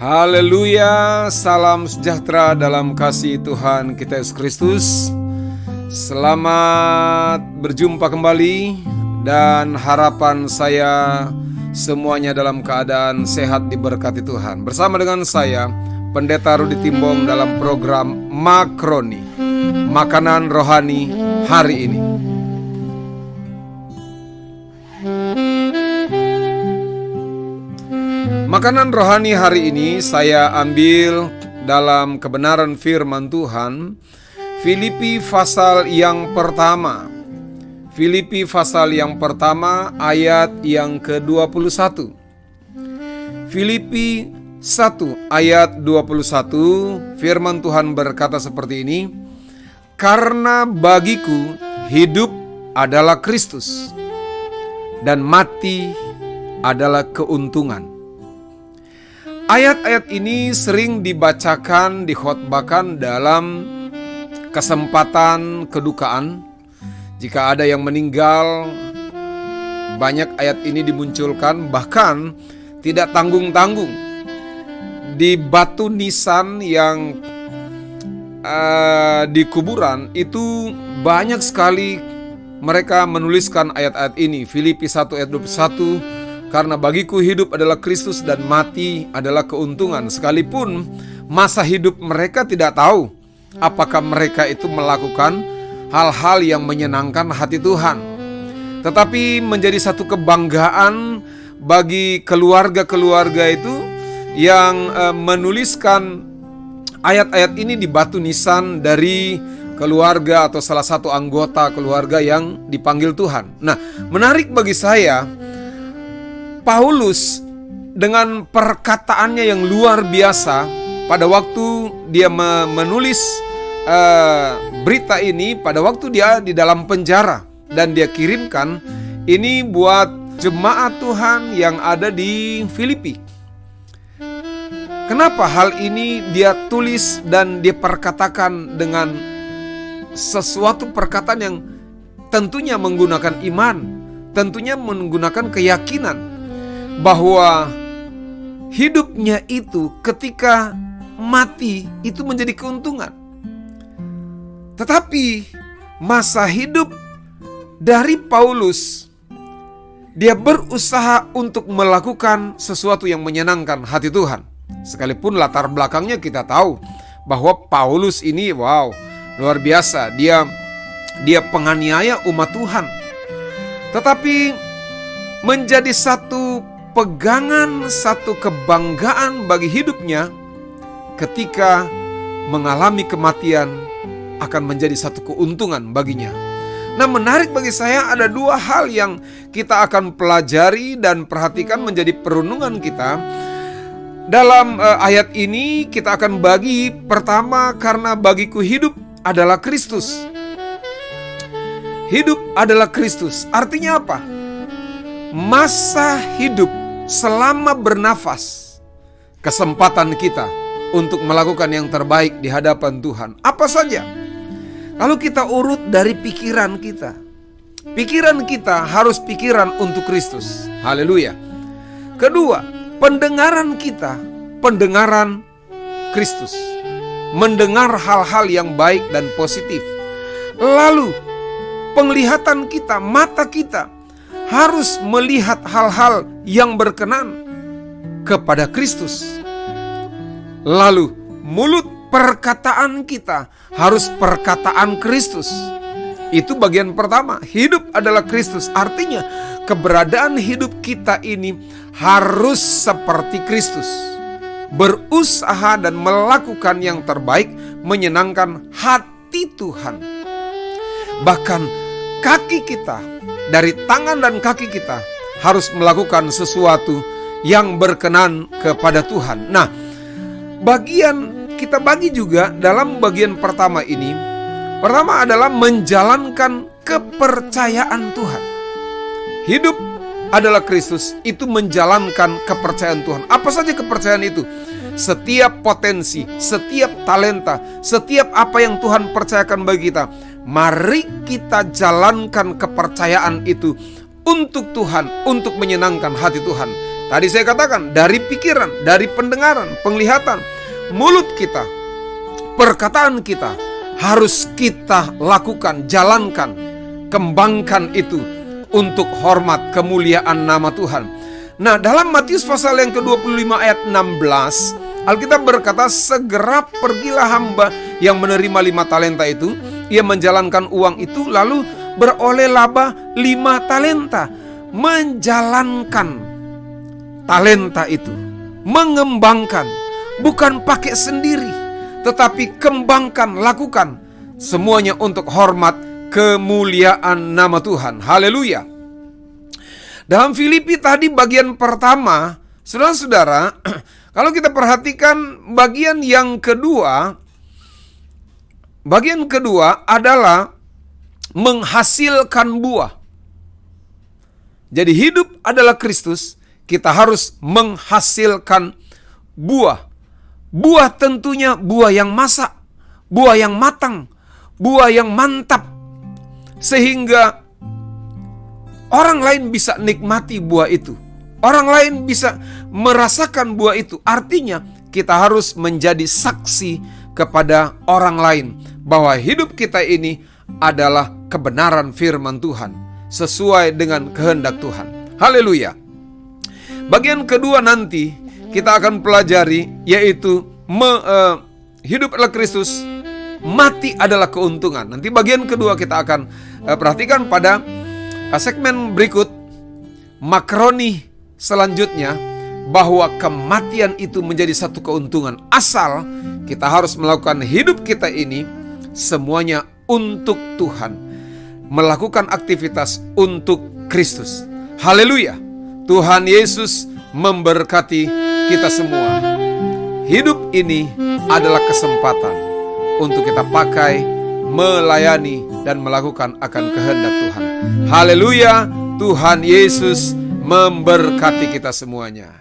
Haleluya, salam sejahtera dalam kasih Tuhan kita Yesus Kristus. Selamat berjumpa kembali dan harapan saya semuanya dalam keadaan sehat diberkati Tuhan. Bersama dengan saya, Pendeta Rudi Timbong dalam program Makroni, Makanan Rohani hari ini. Makanan rohani hari ini saya ambil dalam kebenaran firman Tuhan, Filipi pasal yang pertama. Filipi pasal yang pertama ayat yang ke-21. Filipi 1 ayat 21, firman Tuhan berkata seperti ini, "Karena bagiku hidup adalah Kristus dan mati adalah keuntungan." Ayat-ayat ini sering dibacakan, dikhotbahkan dalam kesempatan kedukaan. Jika ada yang meninggal, banyak ayat ini dimunculkan, bahkan tidak tanggung-tanggung. Di batu nisan yang di kuburan itu banyak sekali mereka menuliskan ayat-ayat ini. Filipi 1 ayat 21, "Karena bagiku hidup adalah Kristus dan mati adalah keuntungan." Sekalipun masa hidup mereka tidak tahu apakah mereka itu melakukan hal-hal yang menyenangkan hati Tuhan. Tetapi menjadi satu kebanggaan bagi keluarga-keluarga itu yang menuliskan ayat-ayat ini di batu nisan dari keluarga atau salah satu anggota keluarga yang dipanggil Tuhan. Nah, menarik bagi saya, Paulus dengan perkataannya yang luar biasa pada waktu dia menulis berita ini, pada waktu dia di dalam penjara, dan dia kirimkan ini buat jemaat Tuhan yang ada di Filipi. Kenapa hal ini dia tulis dan dia perkatakan dengan sesuatu perkataan yang tentunya menggunakan iman, tentunya menggunakan keyakinan bahwa hidupnya itu ketika mati itu menjadi keuntungan. Tetapi masa hidup dari Paulus, dia berusaha untuk melakukan sesuatu yang menyenangkan hati Tuhan. Sekalipun latar belakangnya kita tahu bahwa Paulus ini luar biasa, dia penganiaya umat Tuhan. Tetapi menjadi satu pegangan, satu kebanggaan bagi hidupnya ketika mengalami kematian akan menjadi satu keuntungan baginya. Nah, menarik bagi saya ada dua hal yang kita akan pelajari dan perhatikan menjadi perenungan kita. Dalam ayat ini kita akan bagi pertama, karena bagiku hidup adalah Kristus. Hidup adalah Kristus. Artinya apa? Masa hidup selama bernafas, kesempatan kita untuk melakukan yang terbaik di hadapan Tuhan. Apa saja? Kalau kita urut dari pikiran kita, pikiran kita harus pikiran untuk Kristus. Haleluya. Kedua, pendengaran kita, pendengaran Kristus. Mendengar hal-hal yang baik dan positif. Lalu, penglihatan kita, mata kita harus melihat hal-hal yang berkenan kepada Kristus. Lalu, mulut, perkataan kita harus perkataan Kristus. Itu bagian pertama. Hidup adalah Kristus. Artinya, keberadaan hidup kita ini harus seperti Kristus. Berusaha dan melakukan yang terbaik, menyenangkan hati Tuhan. Bahkan kaki kita, dari tangan dan kaki kita harus melakukan sesuatu yang berkenan kepada Tuhan. Nah, kita bagi juga dalam bagian pertama ini. Pertama adalah menjalankan kepercayaan Tuhan. Hidup adalah Kristus, itu menjalankan kepercayaan Tuhan. Apa saja kepercayaan itu? Setiap potensi, setiap talenta, setiap apa yang Tuhan percayakan bagi kita, mari kita jalankan kepercayaan itu untuk Tuhan, untuk menyenangkan hati Tuhan. Tadi saya katakan, dari pikiran, dari pendengaran, penglihatan, mulut kita, perkataan kita, harus kita lakukan, jalankan, kembangkan itu untuk hormat kemuliaan nama Tuhan. Nah, dalam Matius pasal yang ke-25 ayat 16, Alkitab berkata, segera pergilah hamba yang menerima 5 talenta itu. Ia menjalankan uang itu lalu beroleh laba 5 talenta. Menjalankan talenta itu, mengembangkan, bukan pakai sendiri, tetapi kembangkan, lakukan semuanya untuk hormat kemuliaan nama Tuhan. Haleluya. Dalam Filipi tadi bagian pertama, saudara-saudara, kalau kita perhatikan bagian kedua adalah menghasilkan buah. Jadi hidup adalah Kristus, kita harus menghasilkan buah. Buah tentunya buah yang masak, buah yang matang, buah yang mantap, sehingga orang lain bisa nikmati buah itu. Orang lain bisa merasakan buah itu. Artinya kita harus menjadi saksi kepada orang lain bahwa hidup kita ini adalah kebenaran firman Tuhan, sesuai dengan kehendak Tuhan. Haleluya. Bagian kedua nanti kita akan pelajari, yaitu hidup adalah Kristus, mati adalah keuntungan. Nanti bagian kedua kita akan perhatikan pada segmen berikut, makroni selanjutnya, bahwa kematian itu menjadi satu keuntungan, asal kita harus melakukan hidup kita ini semuanya untuk Tuhan, melakukan aktivitas untuk Kristus. Haleluya. Tuhan Yesus memberkati kita semua. Hidup ini adalah kesempatan untuk kita pakai, melayani, dan melakukan akan kehendak Tuhan. Haleluya. Tuhan Yesus memberkati kita semuanya.